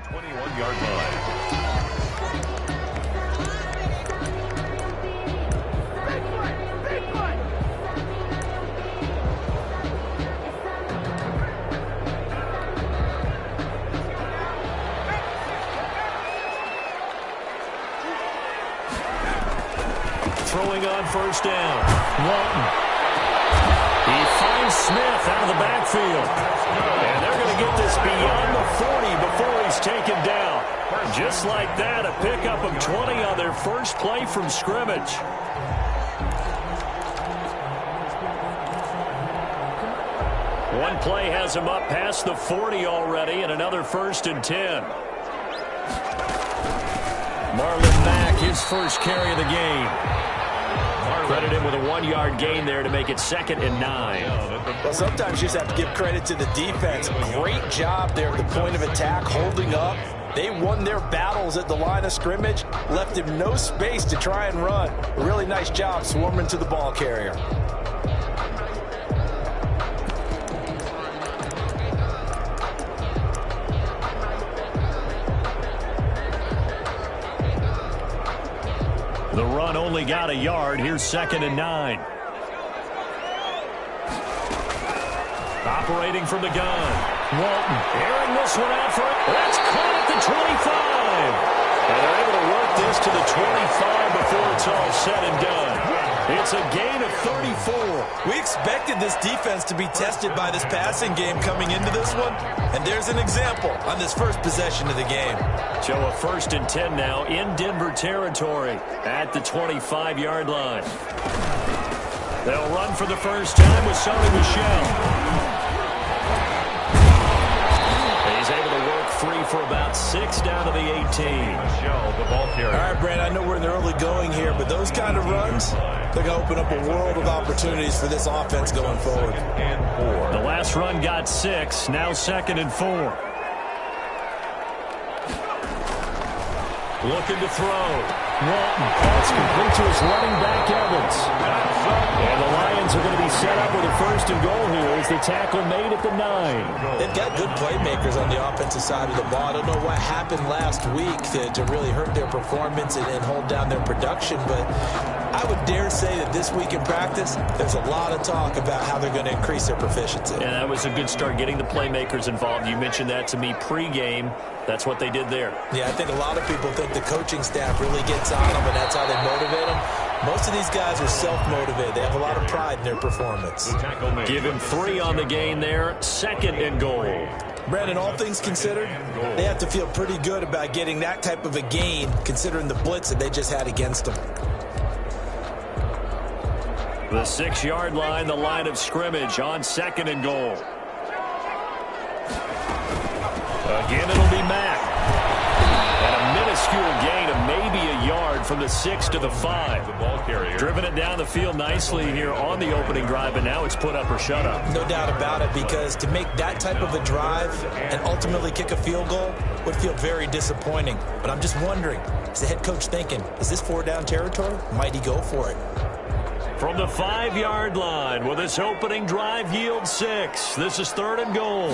21-yard line. Throwing on first down. Walton. He finds Smith out of the backfield. And they're going to get this beyond the 40 before he's taken down. Just like that, a pickup of 20 on their first play from scrimmage. One play has him up past the 40 already, and another 1st and 10. Marlon Mack, his first carry of the game. Credit him with a 1-yard gain there to make it 2nd and 9. Well, sometimes you just have to give credit to the defense. Great job there at the point of attack, holding up. They won their battles at the line of scrimmage, left him no space to try and run. A really nice job swarming to the ball carrier. The run only got a yard. Here's 2nd and 9. Operating from the gun. Walton airing this one out for it. That's caught at the 25. And they're able to work this to the 25 before it's all said and done. It's a gain of 34. We expected this defense to be tested by this passing game coming into this one. And there's an example on this first possession of the game. So a 1st and 10 now in Denver territory at the 25-yard line. They'll run for the first time with Sony Michel. He's able to work free for about 6 down to the 18. Michel, the ball carrier. All right, Brand, I know we're in the early going here, but those kind of runs, they're going to open up a world of opportunities for this offense going forward. And 4. The last run got 6, now 2nd and 4. Looking to throw. Walton. That's complete to his running back, Evans. And the Lions are going to be set up with a 1st and goal here as the tackle made at the 9. They've got good playmakers on the offensive side of the ball. I don't know what happened last week to really hurt their performance and hold down their production, but I would dare say that this week in practice, there's a lot of talk about how they're going to increase their proficiency. And that was a good start, getting the playmakers involved. You mentioned that to me pregame. That's what they did there. Yeah, I think a lot of people think the coaching staff really gets on them, and that's how they motivate them. Most of these guys are self-motivated. They have a lot of pride in their performance. Give him 3 on the gain there. 2nd and goal. Brandon, all things considered, they have to feel pretty good about getting that type of a gain, considering the blitz that they just had against them. The 6-yard line, the line of scrimmage on 2nd and goal. Again, it'll be Mack. And a minuscule gain of maybe a yard from the 6 to the 5. The ball carrier. Driven it down the field nicely here on the opening drive, and now it's put up or shut up. No doubt about it, because to make that type of a drive and ultimately kick a field goal would feel very disappointing. But I'm just wondering, is the head coach thinking, is this 4-down territory? Might he go for it? From the 5-yard line, will this opening drive yield 6? This is 3rd and goal.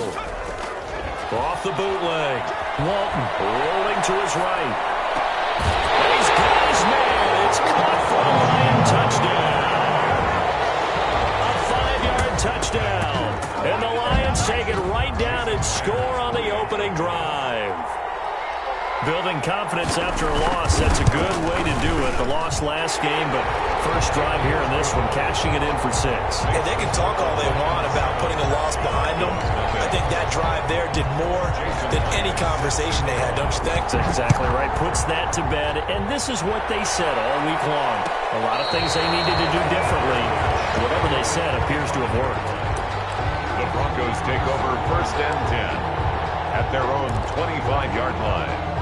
Off the bootleg. Walton rolling to his right. And he's got his man. It's caught for a Lion touchdown. A 5-yard touchdown. And the Lions take it right down and score on the opening drive. Building confidence after a loss, that's a good way to do it. The loss last game, but first drive here in this one, cashing it in for 6. And they can talk all they want about putting a loss behind them. I think that drive there did more than any conversation they had, don't you think? That's exactly right. Puts that to bed, and this is what they said all week long. A lot of things they needed to do differently. Whatever they said appears to have worked. The Broncos take over 1st and 10 at their own 25-yard line.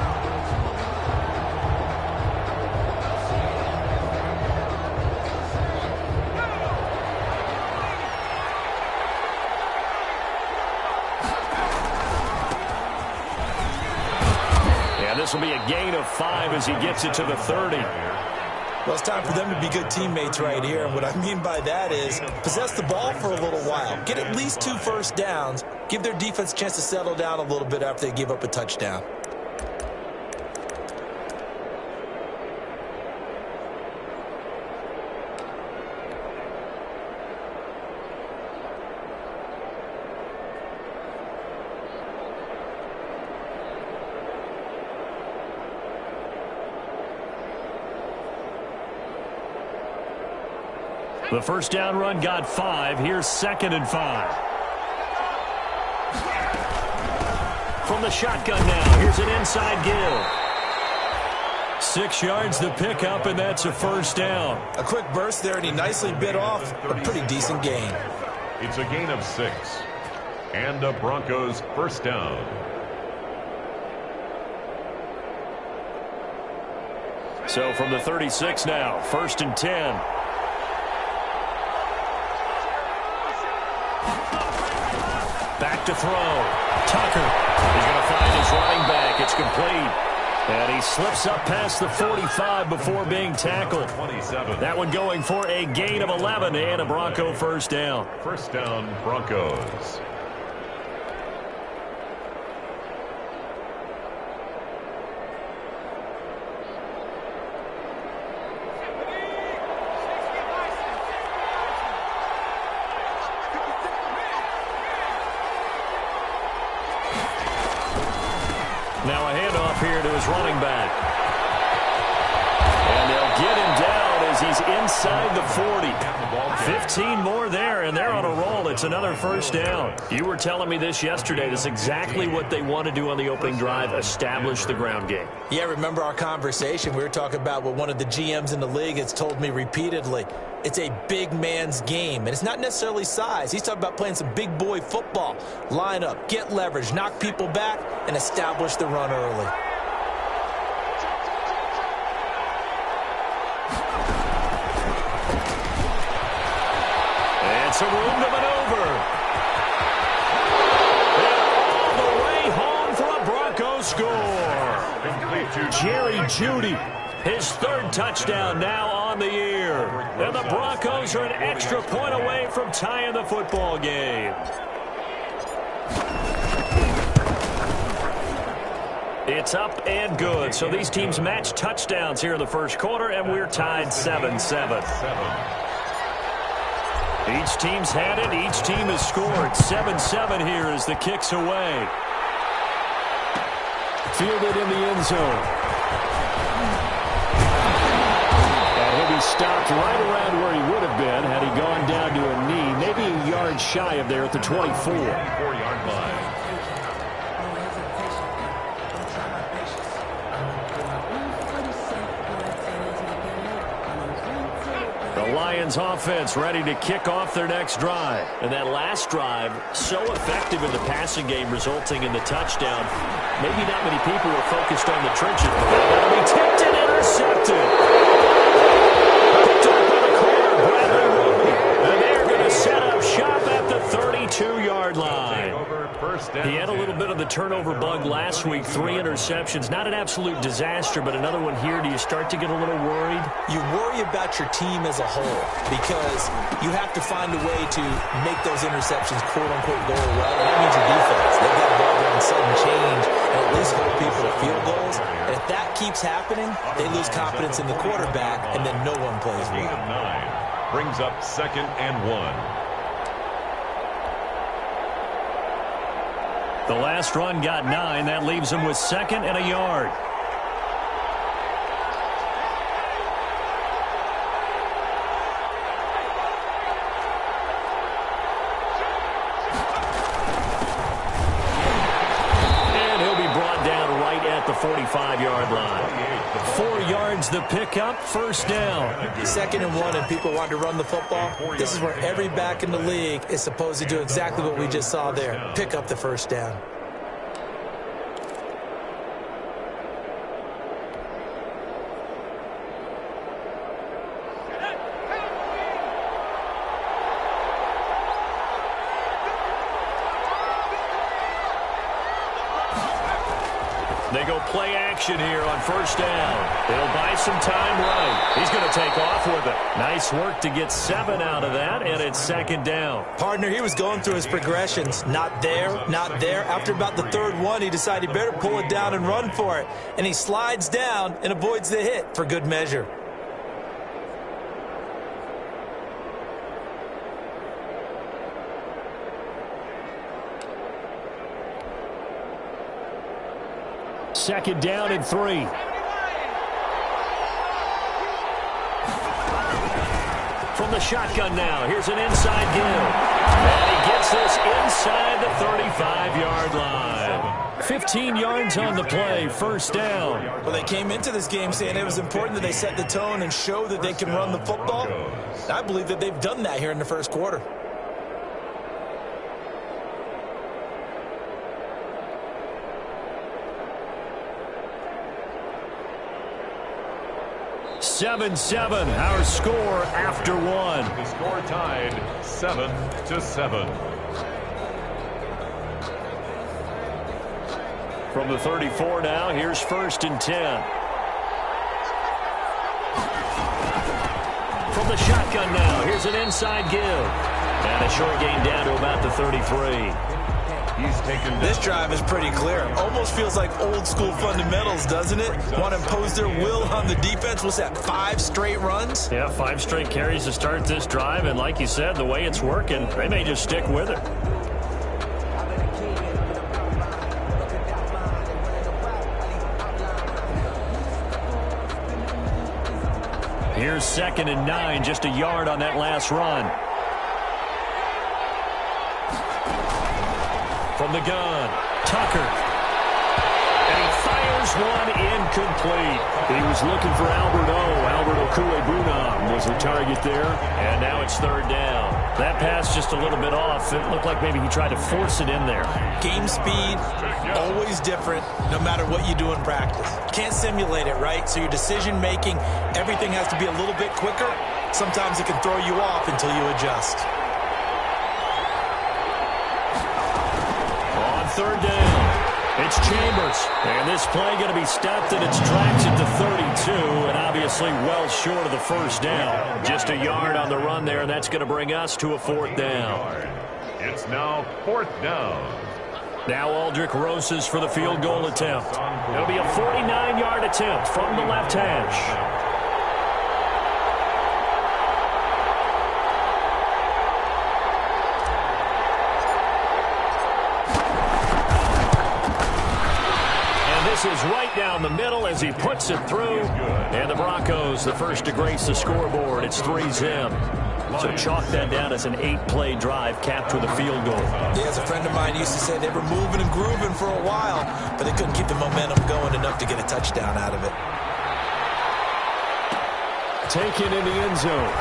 This will be a gain of 5 as he gets it to the 30. Well, it's time for them to be good teammates right here. And what I mean by that is possess the ball for a little while. Get at least 2 first downs. Give their defense a chance to settle down a little bit after they give up a touchdown. The first down run got 5. Here's 2nd and 5. From the shotgun now, here's an inside give. 6 yards the pickup, and that's a first down. A quick burst there, and he nicely bit off a pretty decent gain. It's a gain of 6. And the Broncos first down. So from the 36 now, 1st and 10. Back to throw. Tucker. He's going to find his running back. It's complete. And he slips up past the 45 before being tackled. 27. That one going for a gain of 11 and a Bronco first down. First down, Broncos. Now a handoff here to his running back. And they'll get him down as he's inside the 40. 15 more there, and they're on a roll. It's another first down. You were telling me this yesterday. This is exactly what they want to do on the opening drive, establish the ground game. Yeah, remember our conversation? We were talking about what one of the GMs in the league has told me repeatedly. It's a big man's game, and it's not necessarily size. He's talking about playing some big boy football. Line up, get leverage, knock people back, and establish the run early. And some room to maneuver. And all the way home for a Broncos score. Jerry Jeudy, his 3rd touchdown now on the year. And the Broncos are an extra point away from tying the football game. It's up and good. So these teams match touchdowns here in the first quarter, and we're tied 7-7. Each team's had it. Each team has scored. 7-7 here as the kick's away. Fielded in the end zone. And he'll be stopped right around where he would have been had he gone down to a knee, maybe a yard shy of there at the 24. 4-yard line. The Lions offense ready to kick off their next drive. And that last drive, so effective in the passing game, resulting in the touchdown. Maybe not many people were focused on the trenches. That'll be tipped and intercepted. Picked up by the corner, Bradley Roby. And they're going to set up shop at the 32-yard line. He had a little bit of the turnover bug last week. 3 interceptions. Not an absolute disaster, but another one here. Do you start to get a little worried? You worry about your team as a whole because you have to find a way to make those interceptions quote-unquote go well, and that means your defense. They've got to go out there and sudden change and at least hold people to field goals. And if that keeps happening, they lose confidence in the quarterback, and then no one plays well. 9 brings up 2nd and 1. The last run got 9. That leaves him with 2nd and a yard. And he'll be brought down right at the 45-yard line. 4 yards the pickup, first down. 2nd and 1, and people want to run the football. This is where every back in the league is supposed to do exactly what we just saw there. Pick up the first down. They go play action here on first down. They'll buy some time right. He's going to take off with it. Nice work to get 7 out of that, and it's 2nd down. Partner, he was going through his progressions. Not there, not there. After about the 3rd one, he decided he better pull it down and run for it. And he slides down and avoids the hit for good measure. Second down and 3. From the shotgun now, here's an inside give. And he gets this inside the 35-yard line. 15 yards on the play, first down. Well, they came into this game saying it was important that they set the tone and show that they can run the football. I believe that they've done that here in the first quarter. Seven, our score after one. The score tied 7-7. From the 34 now, here's 1st and 10. From the shotgun now, here's an inside give. And a short gain down to about the 33. He's taken this drive is pretty clear. Almost feels like old school fundamentals, doesn't it? Want to impose their will on the defense. What's that, 5 straight runs? Yeah, 5 straight carries to start this drive. And like you said, the way it's working, they may just stick with it. Here's 2nd and 9, just a yard on that last run. From the gun, Tucker. And he fires one incomplete. He was looking for Albert Okuegbunam was the target there. And now it's 3rd down. That pass just a little bit off. It looked like maybe he tried to force it in there. Game speed, always different, no matter what you do in practice. Can't simulate it, right? So your decision making, everything has to be a little bit quicker. Sometimes it can throw you off until you adjust. 3rd down. It's Chambers. And this play going to be stopped in its tracks at the 32, and obviously well short of the first down. Just a yard on the run there, and that's going to bring us to a 4th down. It's now 4th down. Now Aldrick Rosas for the field goal attempt. It'll be a 49-yard attempt from the left hash. Is right down the middle as he puts it through. And the Broncos, the first to grace the scoreboard. It's 3-zip. So chalk that down as an 8-play drive capped with a field goal. Yeah, as a friend of mine used to say, they were moving and grooving for a while, but they couldn't keep the momentum going enough to get a touchdown out of it. Taken in the end zone.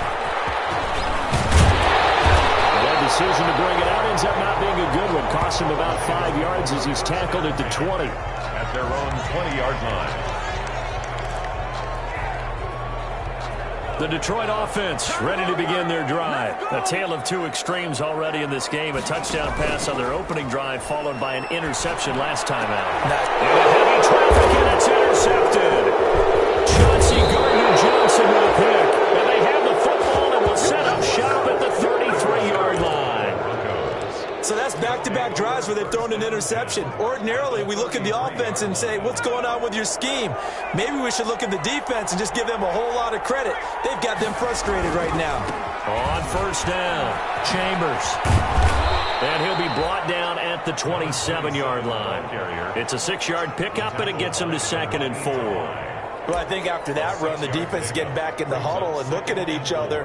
That decision to bring it out ends up not being a good one. Cost him about 5 yards as he's tackled at the 20. At their own 20-yard line. The Detroit offense ready to begin their drive. A tale of 2 extremes already in this game. A touchdown pass on their opening drive followed by an interception last time out. And a heavy traffic, and it's intercepted. Chauncey Gardner-Johnson with a pick. And they have the football and will set up shop at the 33-yard line. So that's back-to-back drives where they've thrown an interception. Ordinarily, we look at the offense and say, what's going on with your scheme? Maybe we should look at the defense and just give them a whole lot of credit. They've got them frustrated right now. On 1st down, Chambers. And he'll be brought down at the 27-yard line. It's a 6-yard pickup, and it gets him to 2nd and 4. Well, I think after that run, the defense is getting back in the huddle and looking at each other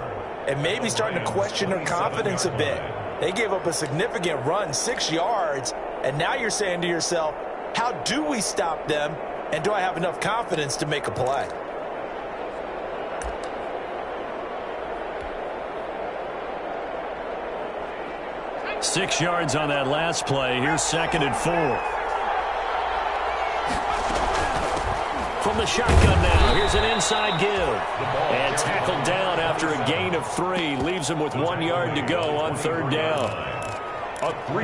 and maybe starting to question their confidence a bit. They gave up a significant run, 6 yards, and now you're saying to yourself, how do we stop them, and do I have enough confidence to make a play? Six yards on that last play. Here's 2nd and 4. From the shotgun now, here's an inside give. And tackled down after a gain of 3. Leaves him with 1 yard to go on 3rd down.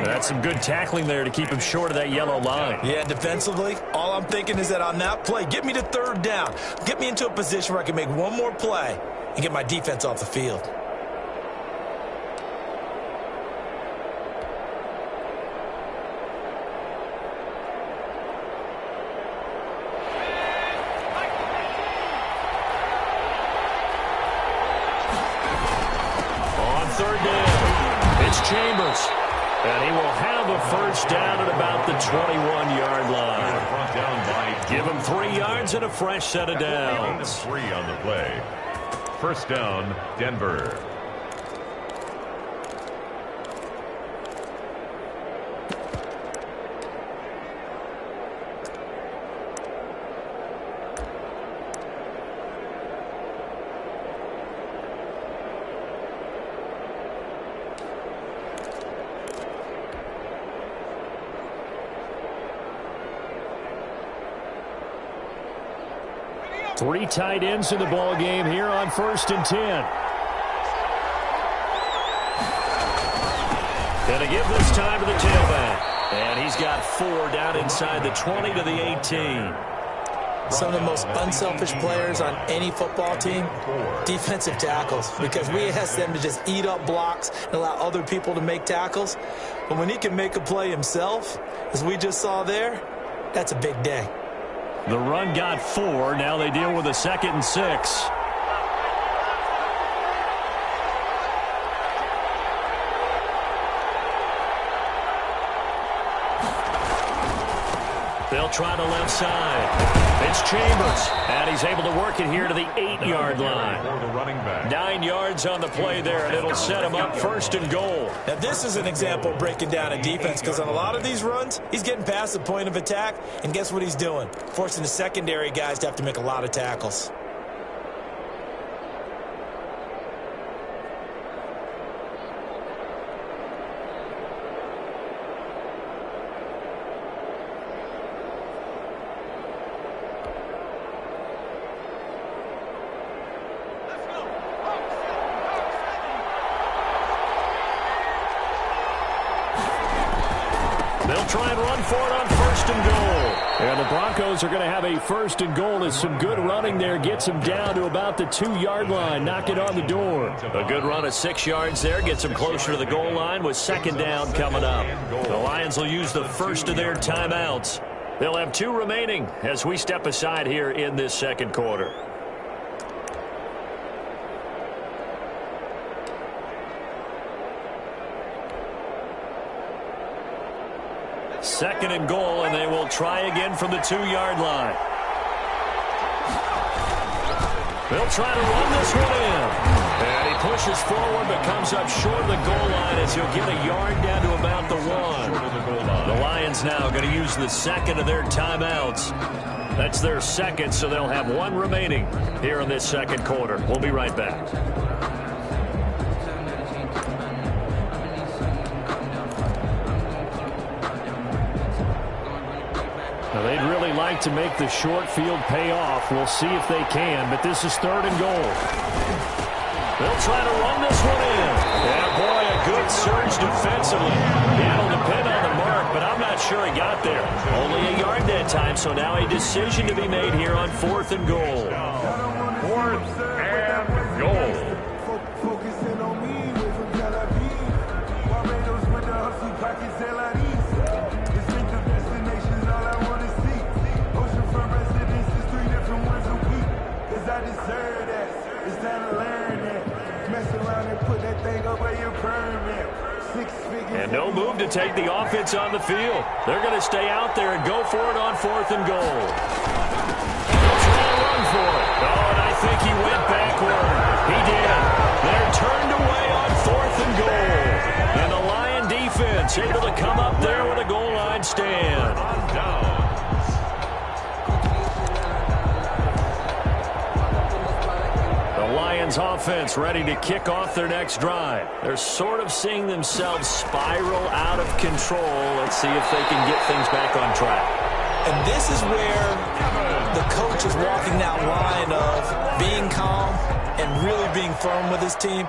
That's some good tackling there to keep him short of that yellow line. Yeah, defensively, all I'm thinking is that on that play, get me to 3rd down. Get me into a position where I can make one more play and get my defense off the field. Chambers. And he will have a first down at about the 21-yard line. Give him 3 yards and a fresh set of downs. 3 on the play. First down, Denver. Three tight ends in the ball game here on 1st and 10. Going to give this time to the tailback. And he's got 4 down inside the 20 to the 18. Some of the most unselfish players on any football team, defensive tackles, because we ask them to just eat up blocks and allow other people to make tackles. But when he can make a play himself, as we just saw there, that's a big day. The run got 4. Now they deal with a 2nd and 6. They'll try the left side. It's Chambers, and he's able to work it here to the 8-yard line. 9 yards on the play there, and it'll set him up 1st and goal. Now, this is an example of breaking down a defense, because on a lot of these runs, he's getting past the point of attack, and guess what he's doing? Forcing the secondary guys to have to make a lot of tackles. They'll try and run for it on 1st and goal. And the Broncos are going to have a 1st and goal as some good running there gets them down to about the 2-yard line, knock it on the door. A good run of 6 yards there gets them closer to the goal line with 2nd down coming up. The Lions will use the first of their timeouts. They'll have 2 remaining as we step aside here in this 2nd quarter. Second and goal, and they will try again from the 2-yard line. They'll try to run this one in. And he pushes forward but comes up short of the goal line as he'll get a yard down to about the 1. The Lions now going to use the 2nd of their timeouts. That's their 2nd, so they'll have 1 remaining here in this 2nd quarter. We'll be right back. Now, they'd really like to make the short field pay off. We'll see if they can, but this is 3rd and goal. They'll try to run this one in. Yeah, boy, a good surge defensively. It'll depend on the mark, but I'm not sure he got there. Only a yard that time, so now a decision to be made here on 4th and goal. 4th and goal. Focusing on me, wait for Tel Aviv. Barbados with the hustle pockets, distinctive destinations, all I want to see. Oceanfront residences, 3 different ones a week. Cause I deserve that. It's time to learn that. Mess around and put that thing up where your permit. 6 figures. And no move to take the offense on the field. They're going to stay out there and go for it on 4th and goal. They'll try to run for it. Oh, and I think he went backward. He did. They're turned away on 4th and goal. And the Lion defense able to come up there with a goal line stand. The Lions offense ready to kick off their next drive. They're sort of seeing themselves spiral out of control. Let's see if they can get things back on track. And this is where the coach is walking that line of being calm and really being firm with his team.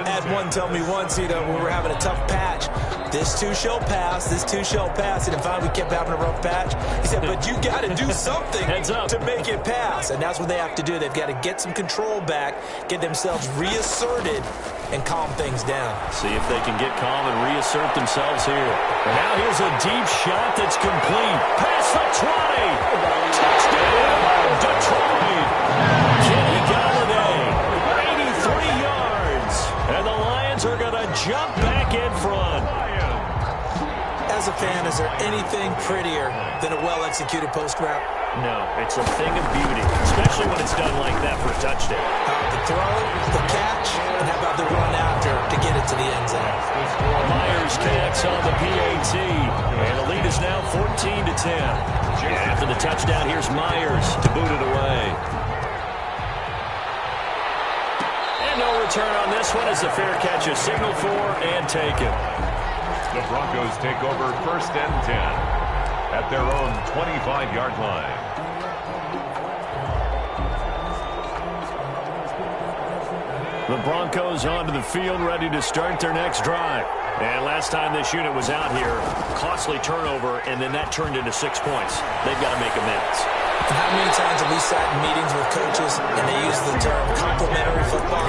Had one tell me once, when we were having a tough patch, this too shall pass, this too shall pass. And finally we kept having a rough patch. He said, but you got to do something to make it pass. And that's what they have to do. They've got to get some control back, get themselves reasserted, and calm things down. See if they can get calm and reassert themselves here. And now here's a deep shot that's complete. Past the 20. Touchdown, Detroit. Kenny Golladay, 83 yards. And the Lions are going to jump back in front. As a fan, is there anything prettier than a well-executed post route? No, it's a thing of beauty, especially when it's done like that for a touchdown. The throw, the catch, and how about the run after to get it to the end zone? Myers connects on the PAT, and the lead is now 14-10. And after the touchdown, here's Myers to boot it away. And no return on this one as the fair catch is signaled for and taken. The Broncos take over 1st and 10 at their own 25-yard line. The Broncos onto the field, ready to start their next drive. And last time this unit was out here, costly turnover, and then that turned into 6 points. They've got to make amends. How many times have we sat in meetings with coaches and they use the term complementary football?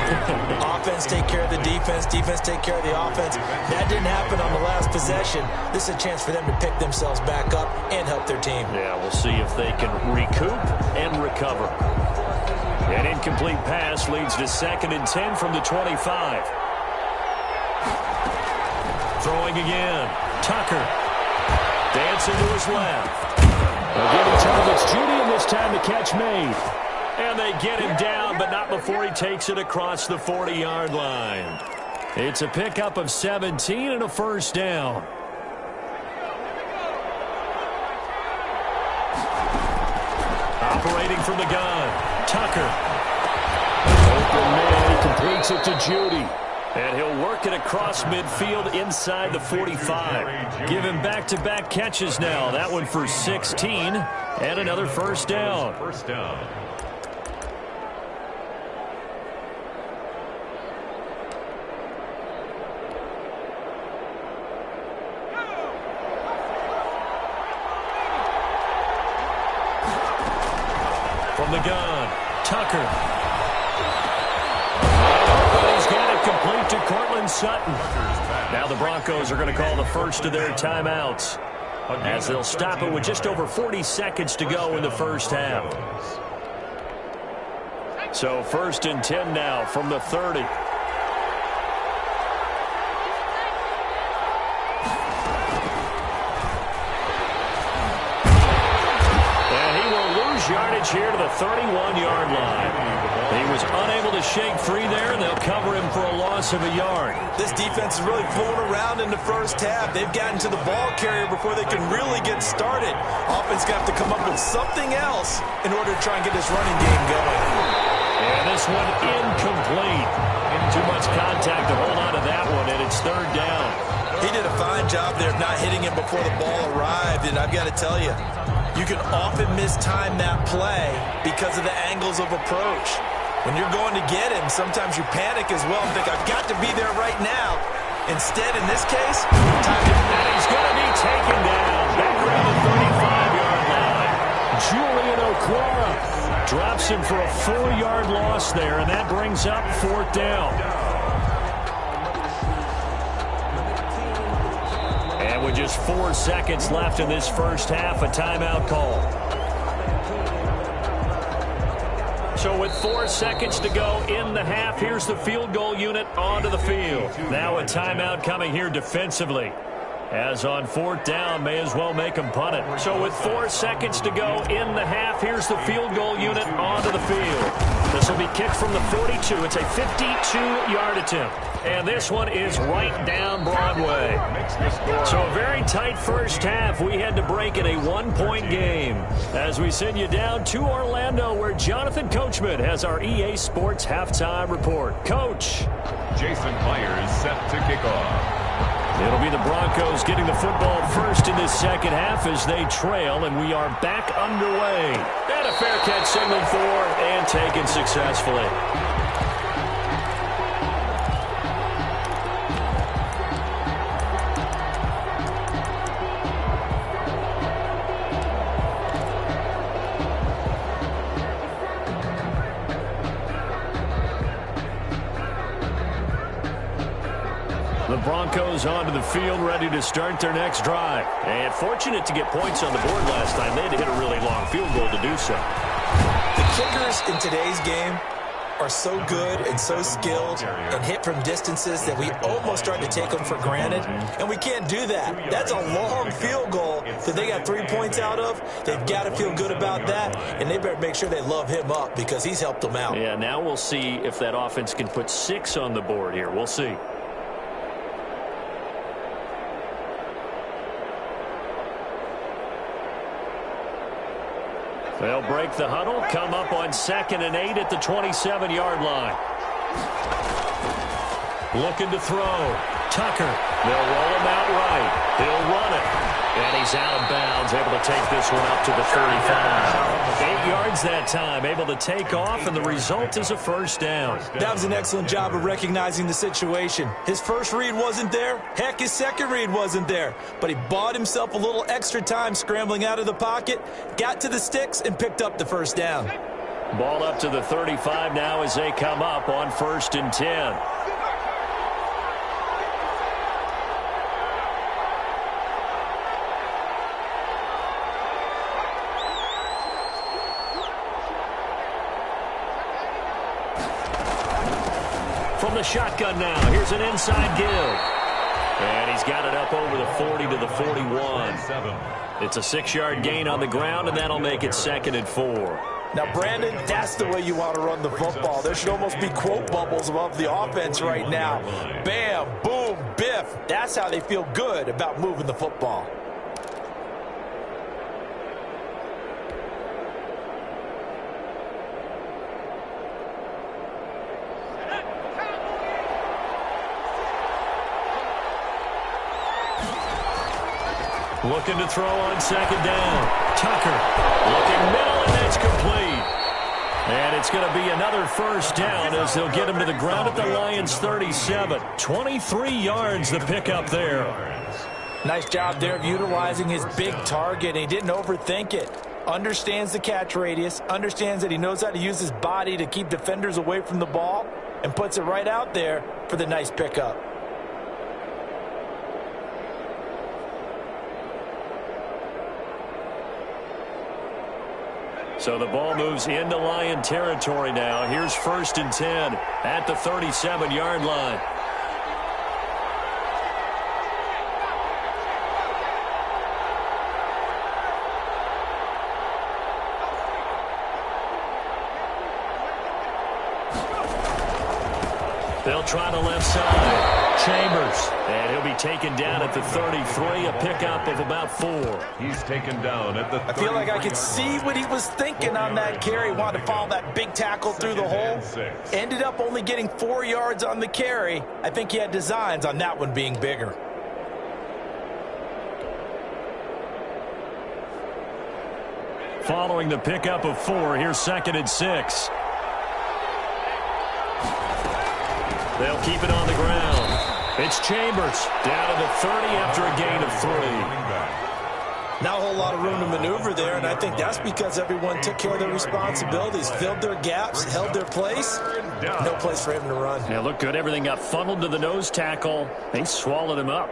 Offense take care of the defense, defense take care of the offense. That didn't happen on the last possession. This is a chance for them to pick themselves back up and help their team. Yeah, we'll see if they can recoup and recover. An incomplete pass leads to 2nd and 10 from the 25. Throwing again. Tucker. Dancing to his left. Giving targets Judy, and this time the catch made. And they get him down, but not before he takes it across the 40-yard line. It's a pickup of 17 and a first down. Operating from the gun. Tucker. Open man, he completes it to Judy. And he'll work it across midfield inside the 45. Give him back-to-back catches now. That one for 16 and another first down. First down. From the gun, Tucker. He's got it complete to Cortland Sutton. Now the Broncos are going to call the first of their timeouts, as they'll stop it with just over 40 seconds to go in the first half. So 1st and 10 now from the 30. Yardage here to the 31-yard line. He was unable to shake free there, and they'll cover him for a loss of a yard. This defense is really fooling around in the first half. They've gotten to the ball carrier before they can really get started. Offense got to come up with something else in order to try and get this running game going. And this one incomplete. Too much contact to hold on to that one, and it's 3rd down. He did a fine job there of not hitting him before the ball arrived, and I've got to tell you, you can often mistime that play because of the angles of approach. When you're going to get him, sometimes you panic as well and think, I've got to be there right now. Instead, in this case, time to... And he's going to be taken down back around the 35-yard line. Julian Okwara drops him for a 4-yard loss there, and that brings up 4th down. And with just 4 seconds left in this first half, a timeout call. So with 4 seconds to go in the half, here's the field goal unit onto the field. Now a timeout coming here defensively. As on 4th down, may as well make them punt it. So with 4 seconds to go in the half, here's the field goal unit onto the field. This will be kicked from the 42. It's a 52-yard attempt. And this one is right down Broadway. So a very tight first half. We had to break in a 1-point game. As we send you down to Orlando, where Jonathan Coachman has our EA Sports halftime report. Coach. Jason Myers set to kick off. It'll be the Broncos getting the football first in this second half as they trail, and we are back underway. And a fair catch signaled for and taken successfully. The Broncos onto the field, ready to start their next drive. And fortunate to get points on the board last time. They had to hit a really long field goal to do so. The kickers in today's game are so good and so skilled and hit from distances that we almost start to take them for granted. And we can't do that. That's a long field goal that they got 3 points out of. They've got to feel good about that, and they better make sure they love him up because he's helped them out. Yeah, now we'll see if that offense can put 6 on the board here. We'll see. They'll break the huddle, come up on 2nd and 8 at the 27-yard line. Looking to throw. Tucker. They'll roll him out right. He'll run it. And he's out of bounds, able to take this one up to the 35. 8 yards that time, able to take off, and the result is a first down. That was an excellent job of recognizing the situation. His first read wasn't there. Heck, his second read wasn't there. But he bought himself a little extra time scrambling out of the pocket, got to the sticks, and picked up the first down. Ball up to the 35 now as they come up on 1st and 10. From the shotgun now, here's an inside give. And he's got it up over the 40 to the 41. It's a 6-yard gain on the ground, and that'll make it 2nd and 4. Now, Brandon, that's the way you want to run the football. There should almost be quote bubbles above the offense right now. Bam, boom, biff. That's how they feel good about moving the football. Looking to throw on 2nd down. Tucker looking middle, and that's complete. And it's going to be another first down as they'll get him to the ground at the Lions' 37. 23 yards the pickup there. Nice job there of utilizing his big target. He didn't overthink it. Understands the catch radius, understands that he knows how to use his body to keep defenders away from the ball, and puts it right out there for the nice pickup. So the ball moves into Lion territory now. Here's 1st and 10 at the 37-yard line. They'll try the left side. Chambers. And he'll be taken down at the 33, a pickup of about 4. He's taken down at the 33. I feel like I could see what he was thinking on that carry. Wanted to follow that big tackle through the hole. Ended up only getting 4 yards on the carry. I think he had designs on that one being bigger. Following the pickup of 4, here's 2nd and 6. They'll keep it on the ground. It's Chambers down to the 30 after a gain of 3. Not a whole lot of room to maneuver there, and I think that's because everyone took care of their responsibilities, filled their gaps, held their place. No place for him to run. Yeah, look good. Everything got funneled to the nose tackle. They swallowed him up.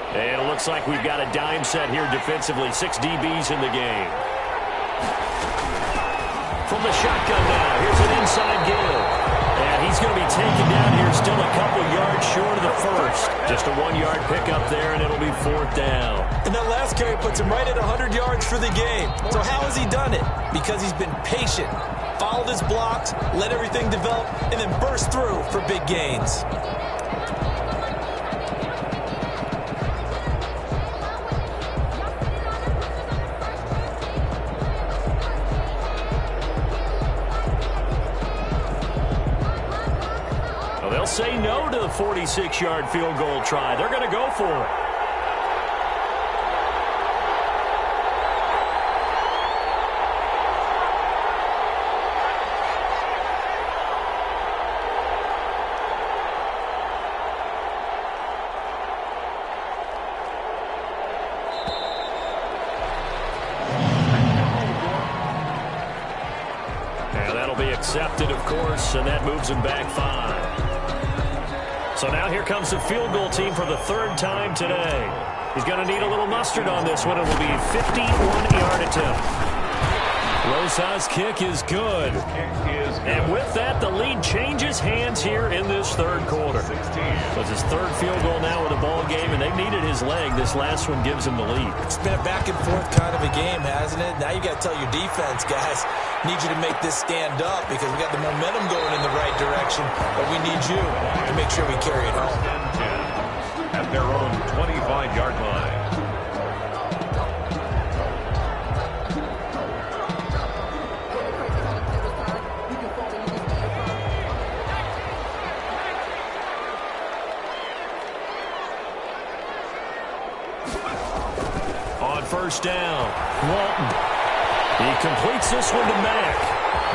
And it looks like we've got a dime set here defensively. 6 DBs in the game. From the shotgun now, here's an inside give. And he's going to be taken down here, still a couple yards short of the first. Just a 1-yard pickup there, and it'll be 4th down. And that last carry puts him right at 100 yards for the game. So how has he done it? Because he's been patient, followed his blocks, let everything develop, and then burst through for big gains. They'll say no to the 46-yard field goal try. They're going to go for it. And that'll be accepted, of course, and that moves him back 5. So now here comes the field goal team for the 3rd time today. He's going to need a little mustard on this one. It will be a 51-yard attempt. Rosas' kick is good. And with that, the lead changes hands here in this 3rd quarter. So it's his 3rd field goal now in the ball game, and they've needed his leg. This last one gives him the lead. It's been a back-and-forth kind of a game, hasn't it? Now you got to tell your defense, guys, need you to make this stand up because we got the momentum going in the right direction, but we need you to make sure we carry it home. At their own 25-yard line. first down. Walton. He completes this one to Mack.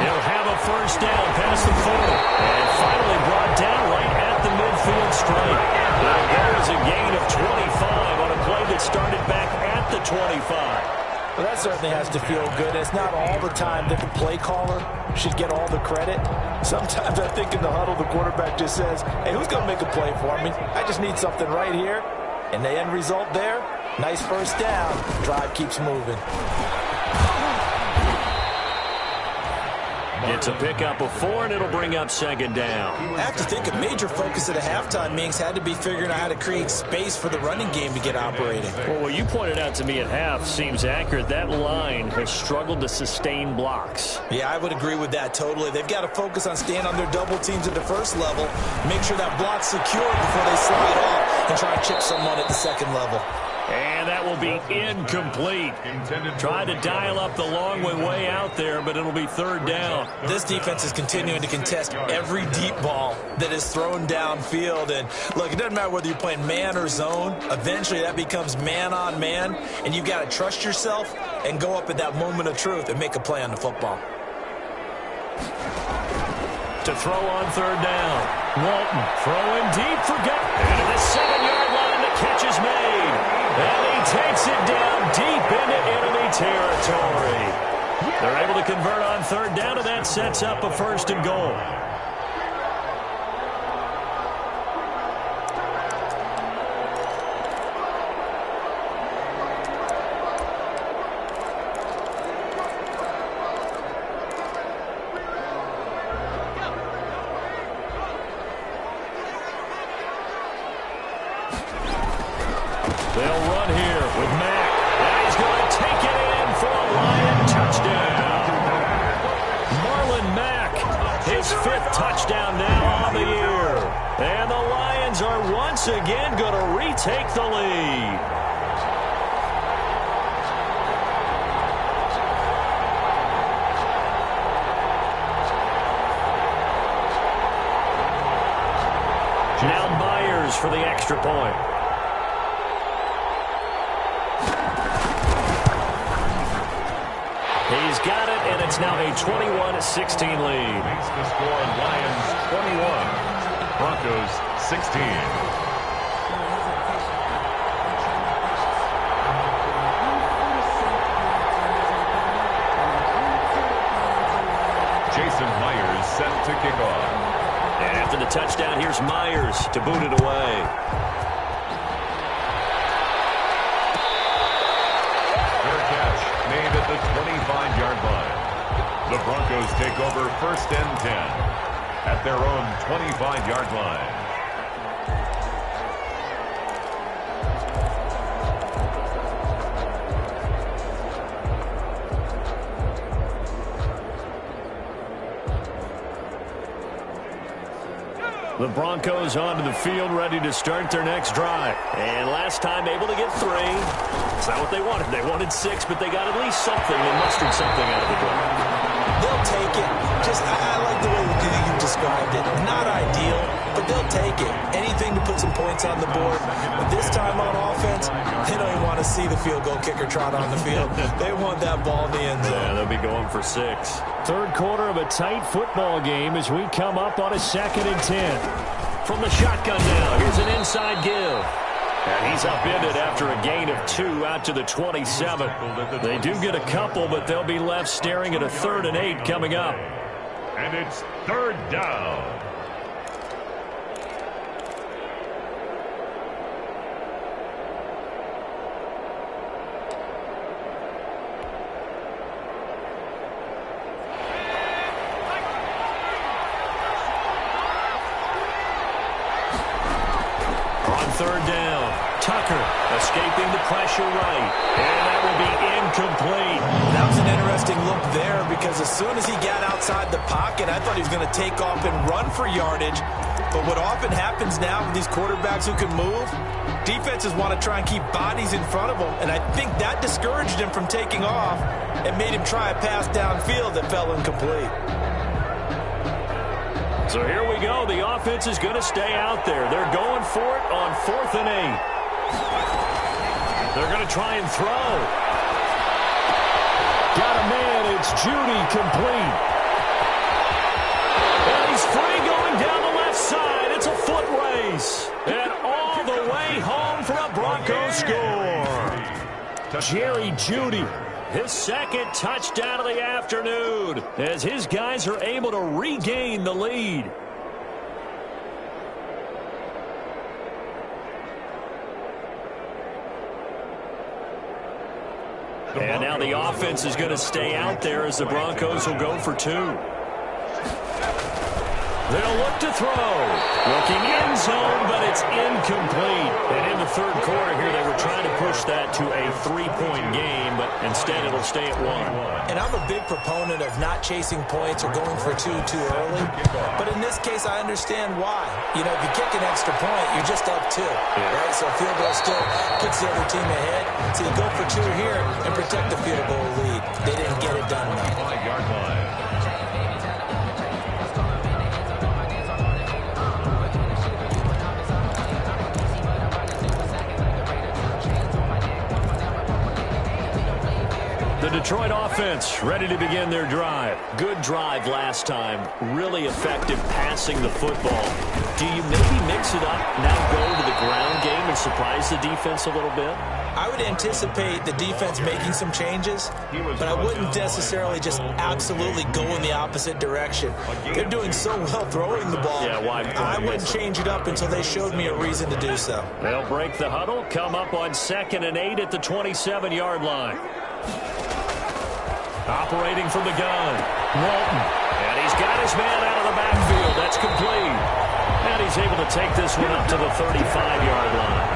He'll have a first down past the 40. And finally brought down right at the midfield stripe. That'll go as a gain of 25 on a play that started back at the 25. Well, that certainly has to feel good. It's not all the time that the play caller should get all the credit. Sometimes I think in the huddle, the quarterback just says, hey, who's going to make a play for me? I just need something right here. And the end result there, nice first down. Drive keeps moving. It's a pickup of 4, and it'll bring up second down. I have to think a major focus of the halftime meetings had to be figuring out how to create space for the running game to get operating. Well, what you pointed out to me at half seems accurate. That line has struggled to sustain blocks. Yeah, I would agree with that totally. They've got to focus on staying on their double teams at the first level, make sure that block's secured before they slide off and try and chip someone at the second level. And that will be incomplete. Try to dial up the long way out there, but it'll be third down. This defense is continuing to contest every deep ball that is thrown downfield. And look, it doesn't matter whether you're playing man or zone. Eventually that becomes man on man, and you've got to trust yourself and go up at that moment of truth and make a play on the football. To throw on third down. Walton throwing deep for Gutt. And at the 7-yard line, the catch is made. And he takes it down deep into enemy territory. They're able to convert on third down, and that sets up a first and goal. They'll run here with Mack. And he's going to take it in for a Lion touchdown. Marlon Mack, his 5th touchdown now on the year. And the Lions are once again going to retake the lead. Now Myers for the extra point. He's got it, and it's now a 21-16 lead. Makes the score Lions 21, Broncos 16. Jason Myers set to kick off. And after the touchdown, here's Myers to boot it away. Made at the 25-yard line. The Broncos take over first and 10 at their own 25-yard line. The Broncos onto the field, ready to start their next drive. And last time able to get 3. It's not what they wanted. They wanted 6, but they got at least something. They mustered something out of the drive. They'll take it. I like the way you described it. Not ideal, but they'll take it. Anything to put some points on the board. But this time on offense, they don't even want to see the field goal kicker trot on the field. They want that ball in the end zone. Yeah, they'll be going for 6. Third quarter of a tight football game as we come up on a 2nd and 10. From the shotgun now, here's an inside give. And he's upended after a gain of 2 out to the 27. They do get a couple, but they'll be left staring at a 3rd and 8 coming up. And it's third down. On third down, Tucker escaping the pressure right. And that will be incomplete. That was an interesting look there because as soon as he got outside the pocket, I thought he was going to take off and run for yardage. But what often happens now with these quarterbacks who can move, defenses want to try and keep bodies in front of them. And I think that discouraged him from taking off and made him try a pass downfield that fell incomplete. So here we go. The offense is going to stay out there. They're going for it on 4th and 8. They're going to try and throw. man, it's Jeudy complete. And he's free going down the left side. It's a foot race. And all the way home for a Broncos score. Jerry Jeudy, his second touchdown of the afternoon, as his guys are able to regain the lead. And now the offense is going to stay out there as the Broncos will go for two. They'll look to throw. Looking end zone, but it's incomplete. And in the third quarter here, they were trying to push that to a three-point game, but instead it'll stay at one. And I'm a big proponent of not chasing points or going for two too early. But in this case, I understand why. You know, if you kick an extra point, you're just up two, right? So a field goal still puts the other team ahead. So you go for two here and protect the field goal lead. They didn't get it done, though. 5-yard line. The Detroit offense ready to begin their drive. Good drive last time. Really effective passing the football. Do you maybe mix it up, now go to the ground game and surprise the defense a little bit? I would anticipate the defense making some changes, but I wouldn't necessarily just absolutely go in the opposite direction. They're doing so well throwing the ball. Yeah, why? I wouldn't change it up until they showed me a reason to do so. They'll break the huddle, come up on 2nd and 8 at the 27-yard line. Operating from the gun, Walton. And he's got his man out of the backfield. That's complete. And he's able to take this one up to the 35-yard line.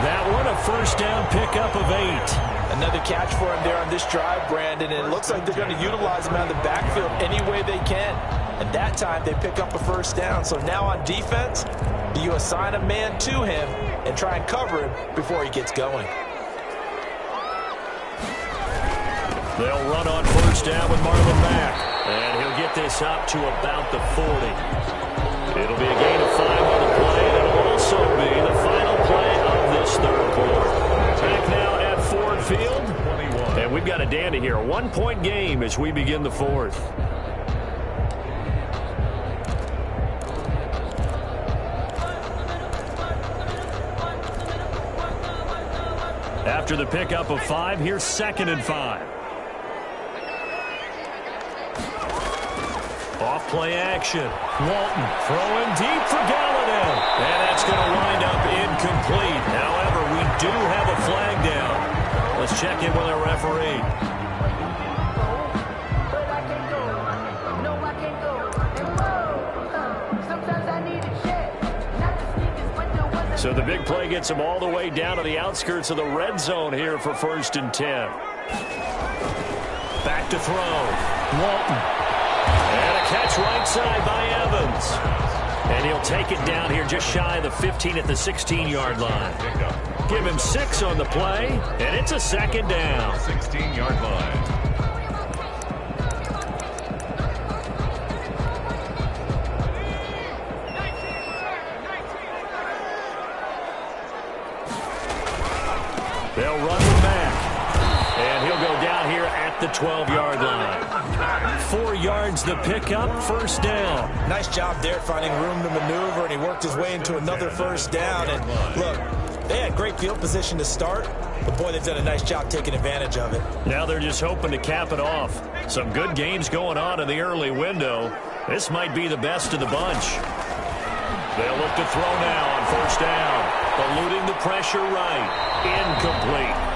That one, a first down pickup of 8. Another catch for him there on this drive, Brandon, and it looks like they're going to utilize him out of the backfield any way they can. At that time, they pick up a first down. So now on defense, do you assign a man to him and try and cover him before he gets going? They'll run on first down with Marlon Mack. And he'll get this up to about the 40. It'll be a gain of 5 on the play, and it'll also be the final play of this third quarter. Back now at Ford Field. And we've got a dandy here. A 1-point game as we begin the fourth. After the pickup of 5, here's 2nd and 5. Off play action. Walton throwing deep for Galladay. And that's going to wind up incomplete. However, we do have a flag down. Let's check in with our referee. So the big play gets him all the way down to the outskirts of the red zone here for 1st and 10. Back to throw. Walton. And a catch right side by Evans. And he'll take it down here just shy of the 15 at the 16-yard line. Give him 6 on the play, and it's a 2nd down. 16-yard line. They'll run with Mack. And he'll go down here at the 12-yard line. 4 yards the pickup, first down. Nice job there finding room to maneuver, and he worked his way into another first down. And look, they had great field position to start, but boy, they've done a nice job taking advantage of it. Now they're just hoping to cap it off. Some good games going on in the early window. This might be the best of the bunch. They'll look to throw now on first down. Eluding the pressure right. Incomplete.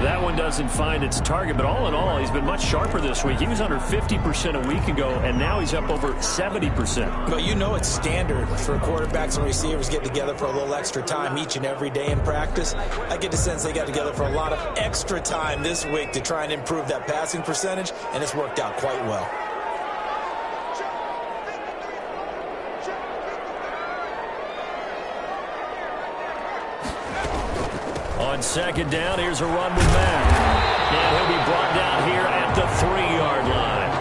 That one doesn't find its target, but all in all, he's been much sharper this week. He was under 50% a week ago, and now he's up over 70%. But you know it's standard for quarterbacks and receivers getting together for a little extra time each and every day in practice. I get the sense they got together for a lot of extra time this week to try and improve that passing percentage, and it's worked out quite well. On 2nd down, here's a run with Mack. And he'll be brought down here at the 3-yard line.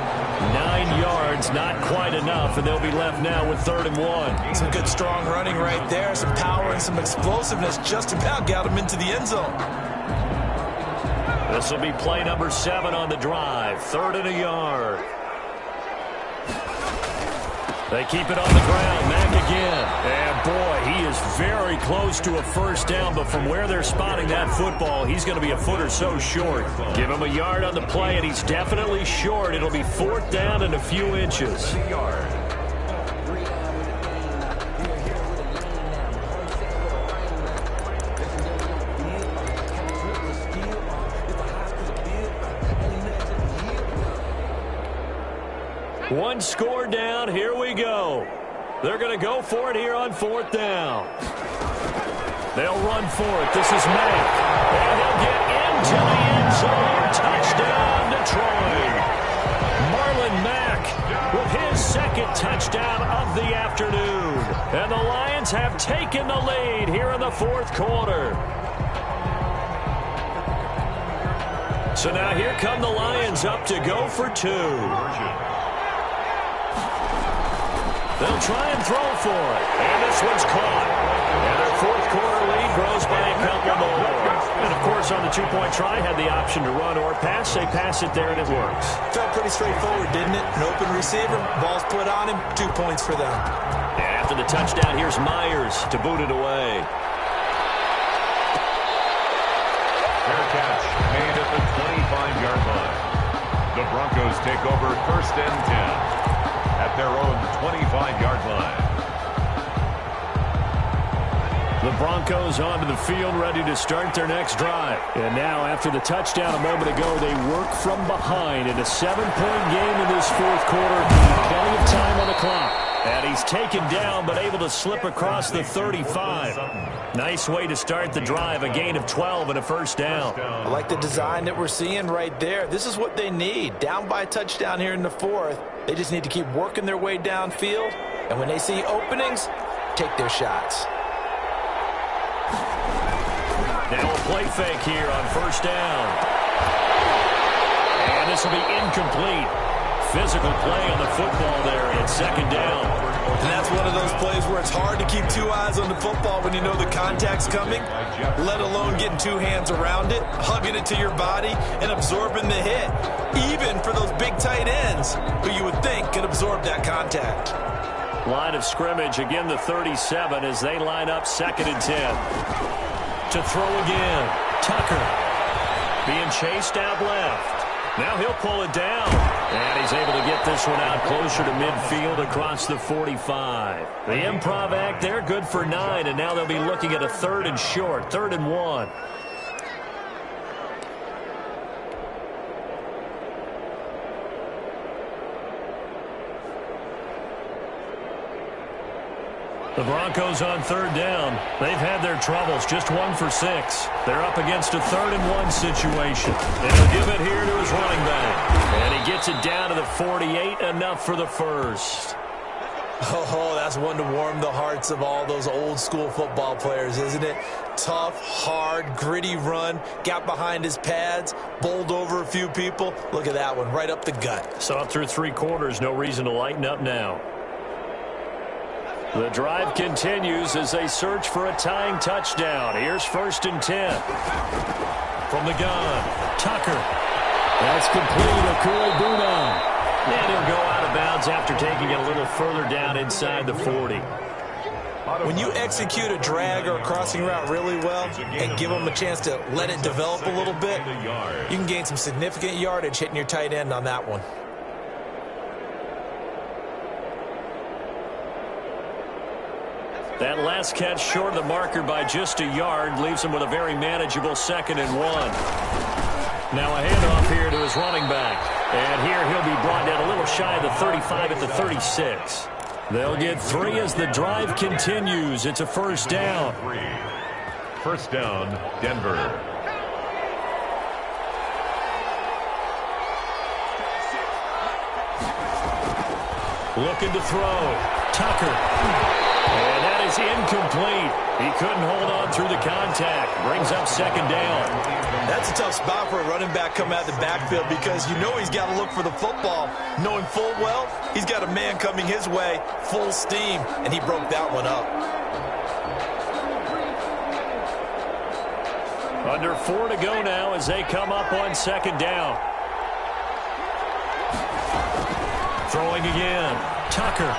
9 yards, not quite enough, and they'll be left now with 3rd and 1. Some good strong running right there, some power and some explosiveness just about got him into the end zone. This will be play number 7 on the drive. 3rd and a yard. They keep it on the ground. Mack again. And, boy, he is very close to a first down, but from where they're spotting that football, he's going to be a foot or so short. Give him a yard on the play, and he's definitely short. It'll be 4th down and a few inches. One score down. Here we go. They're going to go for it here on 4th down. They'll run for it. This is Mack. And they'll get into the end zone. Touchdown, Detroit. Marlon Mack with his 2nd touchdown of the afternoon. And the Lions have taken the lead here in the 4th quarter. So now here come the Lions up to go for 2. They'll try and throw for it. And this one's caught. And their 4th quarter lead grows by a couple more. And, of course, on the 2-point try, had the option to run or pass. They pass it there, and it works. Felt pretty straightforward, didn't it? An open receiver, ball's put on him, 2 points for them. And after the touchdown, here's Myers to boot it away. Fair catch made at the 25-yard line. The Broncos take over 1st and 10. At their own 25-yard line. The Broncos onto the field, ready to start their next drive. And now, after the touchdown a moment ago, they work from behind in a 7-point game in this 4th quarter. Plenty of time on the clock. And he's taken down, but able to slip across the 35. Nice way to start the drive, a gain of 12 and a first down. I like the design that we're seeing right there. This is what they need. Down by a touchdown here in the 4th. They just need to keep working their way downfield. And when they see openings, take their shots. Now a play fake here on first down. And this will be incomplete. Physical play on the football there at 2nd down. And that's one of those plays where it's hard to keep 2 eyes on the football when you know the contact's coming, let alone getting 2 hands around it, hugging it to your body, and absorbing the hit. Even for those big tight ends who you would think could absorb that contact. Line of scrimmage, again the 37 as they line up 2nd and 10. To throw again, Tucker being chased out left. Now he'll pull it down. And he's able to get this one out closer to midfield across the 45. The improv act there, good for 9. And now they'll be looking at a 3rd and short, 3rd and 1. The Broncos on 3rd down. They've had their troubles, just 1 for 6. They're up against a 3rd and 1 situation. And he'll give it here to his running back. And he gets it down to the 48, enough for the first. Oh, that's one to warm the hearts of all those old school football players, isn't it? Tough, hard, gritty run, got behind his pads, bowled over a few people. Look at that one, right up the gut. So up through 3 quarters, no reason to lighten up now. The drive continues as they search for a tying touchdown. Here's 1st and 10. From the gun, Tucker. That's complete. Okui-Buna. And he'll go out of bounds after taking it a little further down inside the 40. When you execute a drag or a crossing route really well and give them a chance to let it develop a little bit, you can gain some significant yardage hitting your tight end on that one. That last catch short of the marker by just a yard leaves him with a very manageable 2nd and 1. Now a handoff here to his running back. And here he'll be brought down a little shy of the 35 at the 36. They'll get 3 as the drive continues. It's a first down. First down, Denver. Looking to throw. Tucker. And that is incomplete. He couldn't hold on through the contact. Brings up 2nd down. That's a tough spot for a running back coming out of the backfield because you know he's got to look for the football, knowing full well he's got a man coming his way, full steam, and he broke that one up. Under 4 to go now as they come up on second down. Throwing again. Tucker.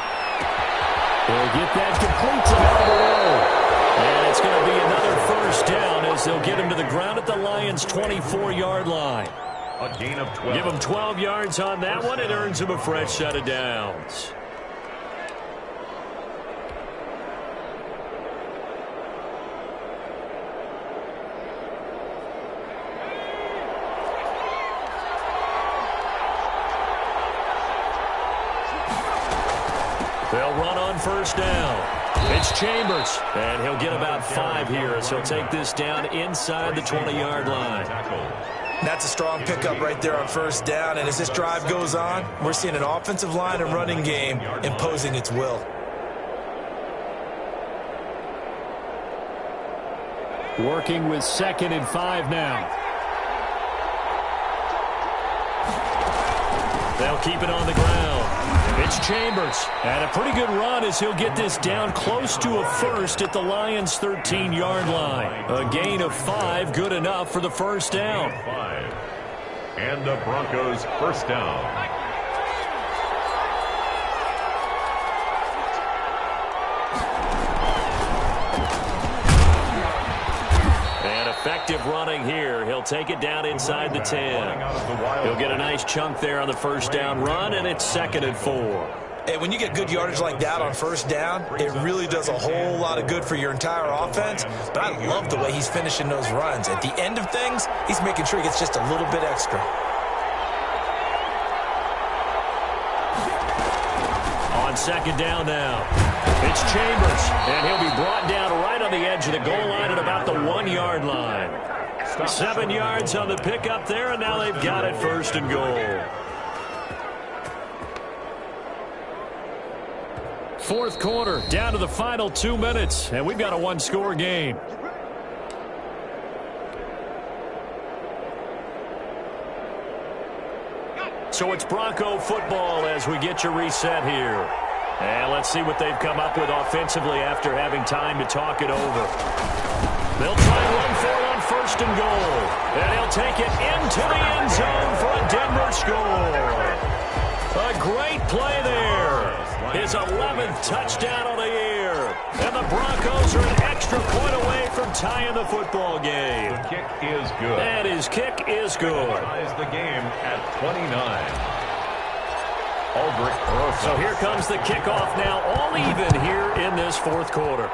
They'll get that complete to Alvaro. And it's going to be another first down as they'll get him to the ground at the Lions' 24-yard line. A gain of 12. Give him 12 yards on that one. It earns him a fresh set of downs. They'll run on first down. It's Chambers, and he'll get about 5 here as he'll take this down inside the 20-yard line. That's a strong pickup right there on first down, and as this drive goes on, we're seeing an offensive line and running game imposing its will. Working with 2nd and 5 now. They'll keep it on the ground. It's Chambers. And a pretty good run as he'll get this down close to a first at the Lions' 13-yard line. A gain of 5, good enough for the first down. 5. And the Broncos first down. Effective running here. He'll take it down inside the 10. He'll get a nice chunk there on the first down run, and it's 2nd and 4. Hey, when you get good yardage like that on first down, it really does a whole lot of good for your entire offense. But I love the way he's finishing those runs. At the end of things, he's making sure he gets just a little bit extra. On second down now. It's Chambers, and he'll be brought down right on the edge of the goal line at about the 1-yard line. 7 yards on the pickup there, and now they've got it 1st and goal. 4th quarter, down to the final 2 minutes, and we've got a 1-score game. So it's Bronco football as we get you reset here. And let's see what they've come up with offensively after having time to talk it over. They'll try and run for it on 1st and goal. And he'll take it into the end zone for a Denver score. A great play there. His 11th touchdown of the year. And the Broncos are an extra point away from tying the football game. The kick is good. And his kick is good. Ties the game at 29. So here comes the kickoff now, all even here in this 4th quarter.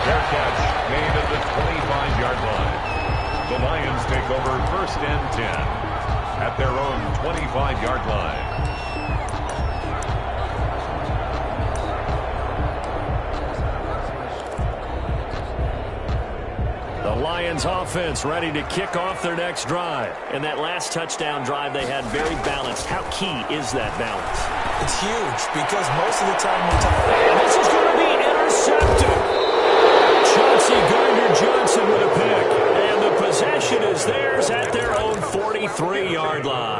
Fair catch made at the 25-yard line. The Lions take over 1st and 10 at their own 25-yard line. The Lions offense ready to kick off their next drive. And that last touchdown drive they had very balanced. How key is that balance? It's huge because most of the time we're talking. And this is going to be intercepted. Chauncey Gardner-Johnson with a pick. And the possession is theirs at their own 43-yard line.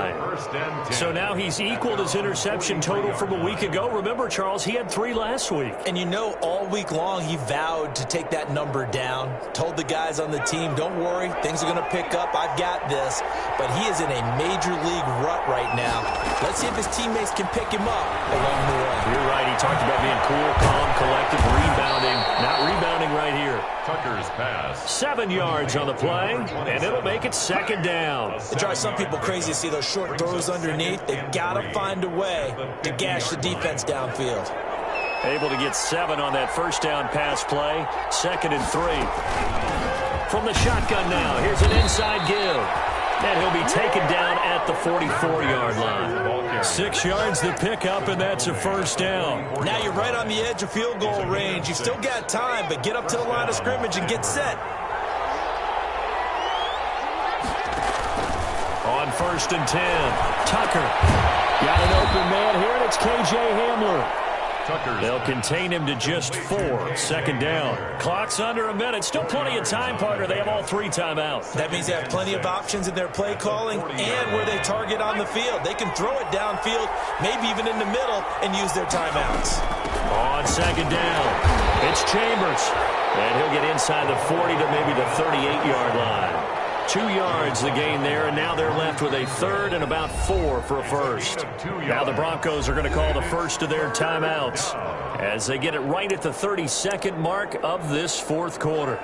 So now he's equaled his interception total from a week ago. Remember, Charles, he had 3 last week. And you know, all week long he vowed to take that number down. Told the guys on the team, don't worry, things are going to pick up. I've got this. But he is in a major league rut right now. Let's see if his teammates can pick him up along the way. You're right. He talked about being cool, calm, collected, rebounding. Not rebounding right here. Tucker's pass. 7 yards on the play, and it'll make it 2nd down. It drives some people crazy to see those short throws underneath. They've got to find a way to gash the defense downfield. Able to get 7 on that first down pass play. 2nd and 3. From the shotgun now, here's an inside give. And he'll be taken down at the 44-yard line. 6 yards to pick up, and that's a first down. Now you're right on the edge of field goal range. You've still got time, but get up to the line of scrimmage and get set. On 1st and 10, Tucker. Got an open man here, and it's K.J. Hamler. They'll contain him to just 4. 2nd down. Clock's under a minute. Still plenty of time, partner. They have all 3 timeouts. That means they have plenty of options in their play calling and where they target on the field. They can throw it downfield, maybe even in the middle, and use their timeouts. On 2nd down, it's Chambers. And he'll get inside the 40 to maybe the 38-yard line. 2 yards the gain there, and now they're left with a third and about 4 for a first. Now the Broncos are going to call the first of their timeouts as they get it right at the 32nd mark of this fourth quarter.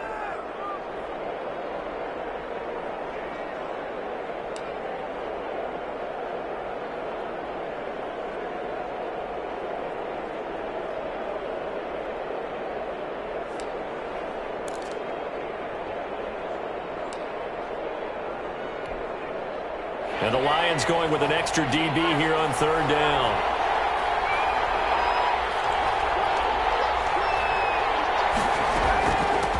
And the Lions going with an extra DB here on third down.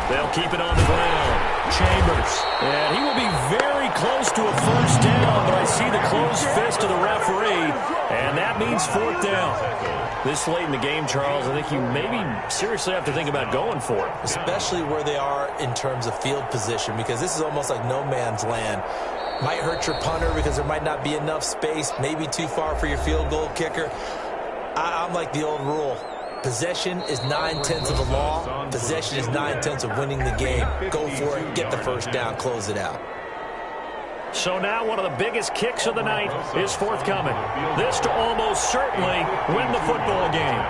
They'll keep it on the ground. Chambers. And he will be very close to a first down, but I see the closed fist of the referee, and that means fourth down. This late in the game, Charles, I think you maybe seriously have to think about going for it. Especially where they are in terms of field position, because this is almost like no man's land. Might hurt your punter because there might not be enough space, maybe too far for your field goal kicker. I'm like the old rule. Possession is 9/10 of the law. Possession is 9/10 of winning the game. Go for it, get the first down, close it out. So now one of the biggest kicks of the night is forthcoming. This to almost certainly win the football game.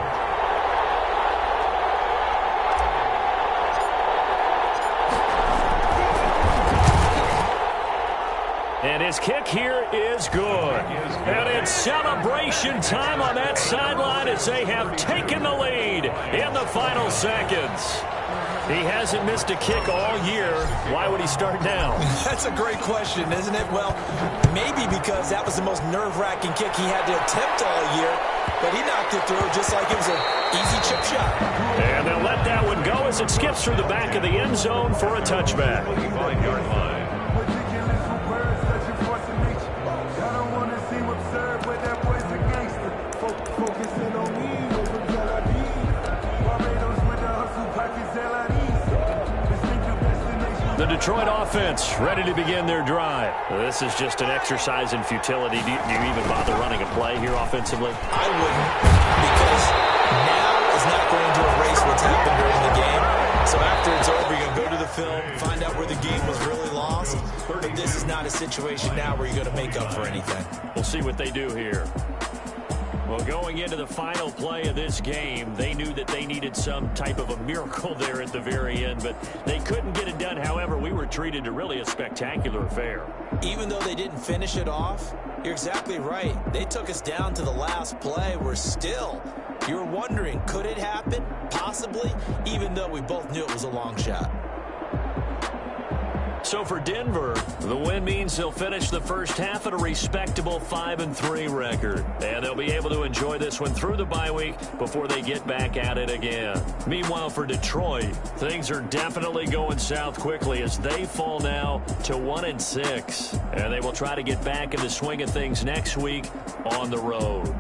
And his kick here is good. And it's celebration time on that sideline as they have taken the lead in the final seconds. He hasn't missed a kick all year. Why would he start now? That's a great question, isn't it? Well, maybe because that was the most nerve-wracking kick he had to attempt all year, but he knocked it through just like it was an easy chip shot. And they'll let that one go as it skips through the back of the end zone for a touchback. 25-yard line. The Detroit offense ready to begin their drive. This is just an exercise in futility. Do you even bother running a play here offensively? I wouldn't, because now is not going to erase what's happened during the game. So after it's over, you're going to go to the film, find out where the game was really lost. But this is not a situation now where you're going to make up for anything. We'll see what they do here. Well, going into the final play of this game, they knew that they needed some type of a miracle there at the very end, but they couldn't get it done. However, we were treated to really a spectacular affair. Even though they didn't finish it off, you're exactly right. They took us down to the last play. You're wondering, could it happen? Possibly, even though we both knew it was a long shot. So for Denver, the win means they'll finish the first half at a respectable 5-3 record. And they'll be able to enjoy this one through the bye week before they get back at it again. Meanwhile, for Detroit, things are definitely going south quickly as they fall now to 1-6. And they will try to get back in the swing of things next week on the road.